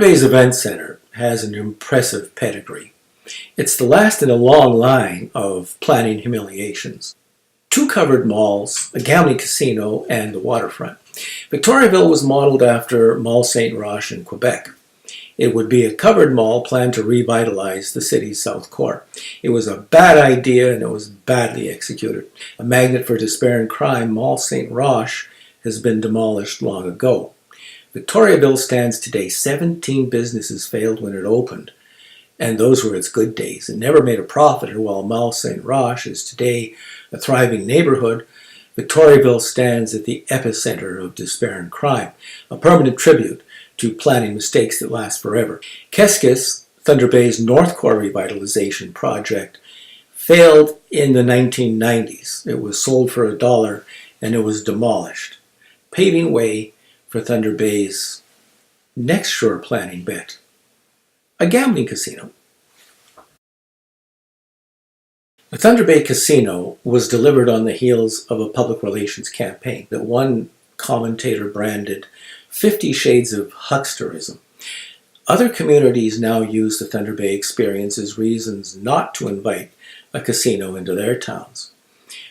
Bay's Event Center has an impressive pedigree. It's the last in a long line of planning humiliations. 2 covered malls, a gambling casino, and the waterfront. Victoriaville was modeled after Mall Saint-Roch in Quebec. It would be a covered mall planned to revitalize the city's south core. It was a bad idea and it was badly executed. A magnet for despair and crime, Mall Saint-Roch has been demolished long ago. Victoriaville stands today. 17 businesses failed when it opened, and those were its good days. It never made a profit, and while Mall Saint-Roch is today a thriving neighborhood, Victoriaville stands at the epicenter of despair and crime, a permanent tribute to planning mistakes that last forever. Keskis, Thunder Bay's North Core revitalization project, failed in the 1990s. It was sold for $1 and it was demolished, paving way for Thunder Bay's next sure planning bet, a gambling casino. The Thunder Bay Casino was delivered on the heels of a public relations campaign that one commentator branded 50 Shades of Hucksterism. Other communities now use the Thunder Bay experience as reasons not to invite a casino into their towns.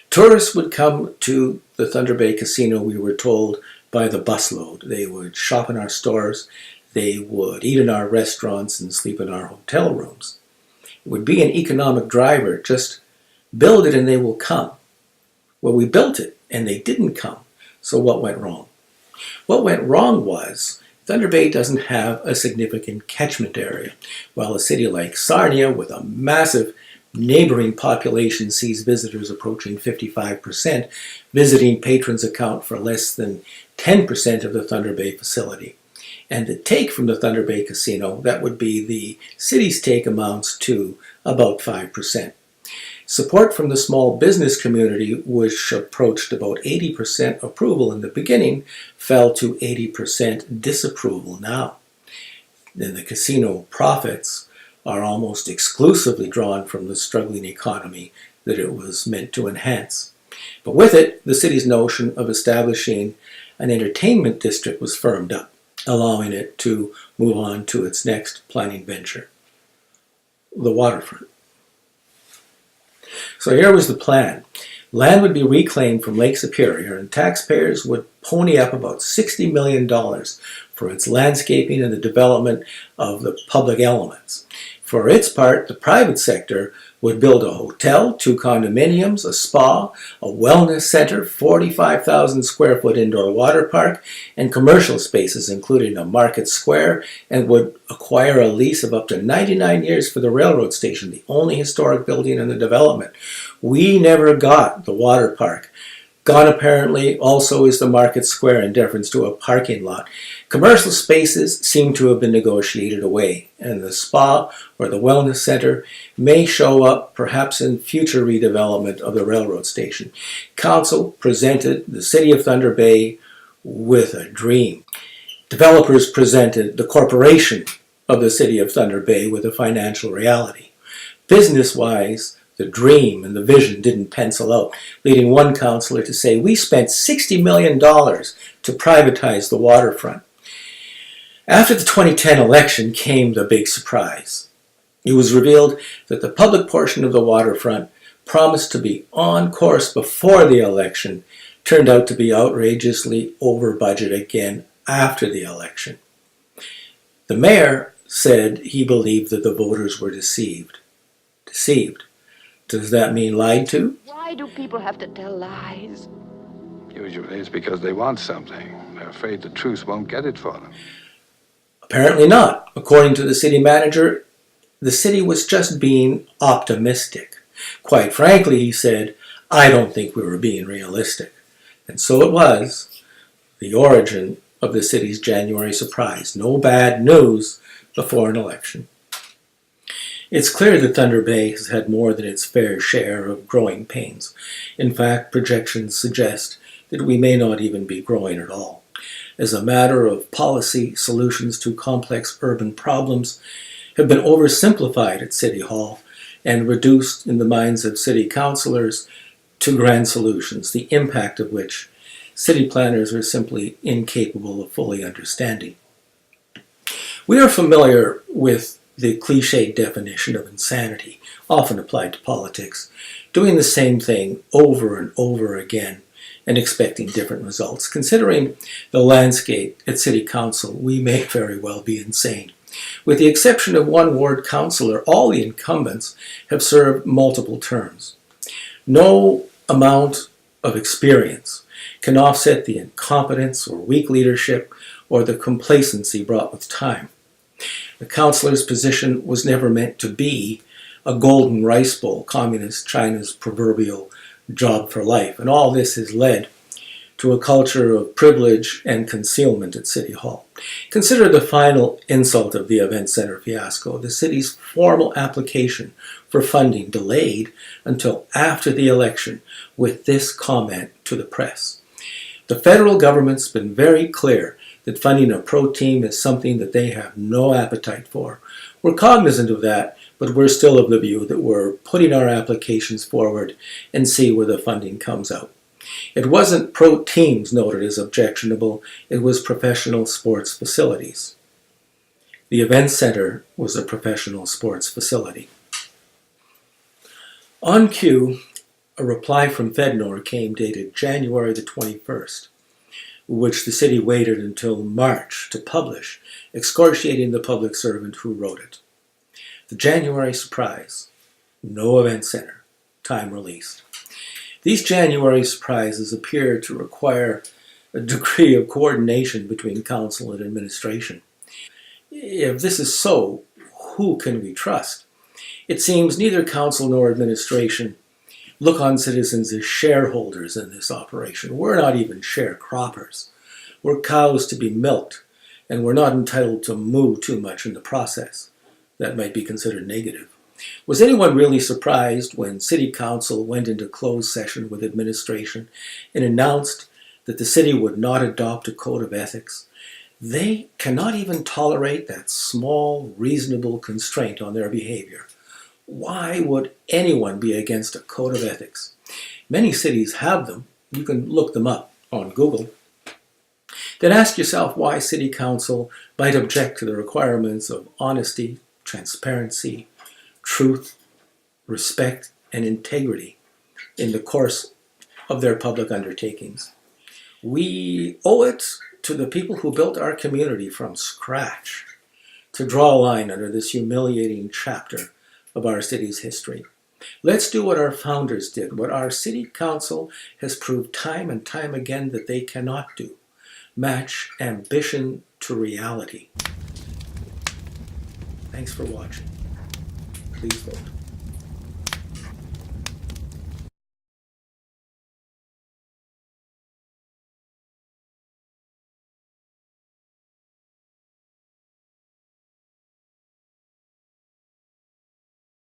Tourists would come to the Thunder Bay Casino, we were told, by the busload. They would shop in our stores, they would eat in our restaurants and sleep in our hotel rooms. It would be an economic driver. Just build it and they will come. Well, we built it and they didn't come. So what went wrong? What went wrong was Thunder Bay doesn't have a significant catchment area. While a city like Sarnia, with a massive neighboring population, sees visitors approaching 55%, visiting patrons account for less than 10% of the Thunder Bay facility. And the take from the Thunder Bay Casino, that would be the city's take, amounts to about 5%. Support from the small business community, which approached about 80% approval in the beginning, fell to 80% disapproval now. Then the casino profits are almost exclusively drawn from the struggling economy that it was meant to enhance. But with it, the city's notion of establishing an entertainment district was firmed up, allowing it to move on to its next planning venture, the waterfront. So here was the plan. Land would be reclaimed from Lake Superior and taxpayers would pony up about $60 million for its landscaping and the development of the public elements. For its part, the private sector would build a hotel, 2 condominiums, a spa, a wellness center, 45,000 square foot indoor water park, and commercial spaces including a market square, and would acquire a lease of up to 99 years for the railroad station, the only historic building in the development. We never got the water park. Gone apparently also is the market square in deference to a parking lot. Commercial spaces seem to have been negotiated away, and the spa or the wellness center may show up perhaps in future redevelopment of the railroad station. Council presented the City of Thunder Bay with a dream. Developers presented the corporation of the City of Thunder Bay with a financial reality. Business-wise, the dream and the vision didn't pencil out, leading one councillor to say, "We spent $60 million to privatize the waterfront." After the 2010 election came the big surprise. It was revealed that the public portion of the waterfront, promised to be on course before the election, turned out to be outrageously over budget again after the election. The mayor said he believed that the voters were deceived. Deceived. Does that mean lied to? Why do people have to tell lies? Usually it's because they want something. They're afraid the truth won't get it for them. Apparently not. According to the city manager, the city was just being optimistic. Quite frankly, he said, I don't think we were being realistic. And so it was the origin of the city's January surprise. No bad news before an election. It's clear that Thunder Bay has had more than its fair share of growing pains. In fact, projections suggest that we may not even be growing at all. As a matter of policy, solutions to complex urban problems have been oversimplified at City Hall and reduced in the minds of city councillors to grand solutions, the impact of which city planners are simply incapable of fully understanding. We are familiar with the cliched definition of insanity, often applied to politics, doing the same thing over and over again and expecting different results. Considering the landscape at City Council, we may very well be insane. With the exception of one ward councillor, all the incumbents have served multiple terms. No amount of experience can offset the incompetence or weak leadership or the complacency brought with time. The councillor's position was never meant to be a golden rice bowl, communist China's proverbial job for life. And all this has led to a culture of privilege and concealment at City Hall. Consider the final insult of the event center fiasco, the city's formal application for funding delayed until after the election with this comment to the press. The federal government's been very clear that funding a pro team is something that they have no appetite for. We're cognizant of that, but we're still of the view that we're putting our applications forward and see where the funding comes out. It wasn't pro teams noted as objectionable, it was professional sports facilities. The event center was a professional sports facility. On cue, a reply from FedNor came dated January the 21st, which the city waited until March to publish, excoriating the public servant who wrote it. The January surprise, no event center, time released. These January surprises appear to require a degree of coordination between council and administration. If this is so, who can we trust? It seems neither council nor administration look on citizens as shareholders in this operation. We're not even sharecroppers. We're cows to be milked, and we're not entitled to moo too much in the process. That might be considered negative. Was anyone really surprised when City Council went into closed session with administration and announced that the city would not adopt a code of ethics? They cannot even tolerate that small, reasonable constraint on their behavior. Why would anyone be against a code of ethics? Many cities have them. You can look them up on Google. Then ask yourself why City Council might object to the requirements of honesty, transparency, truth, respect, and integrity in the course of their public undertakings. We owe it to the people who built our community from scratch to draw a line under this humiliating chapter of our city's history. Let's do what our founders did, what our City Council has proved time and time again that they cannot do: match ambition to reality. Thanks for watching. Please vote.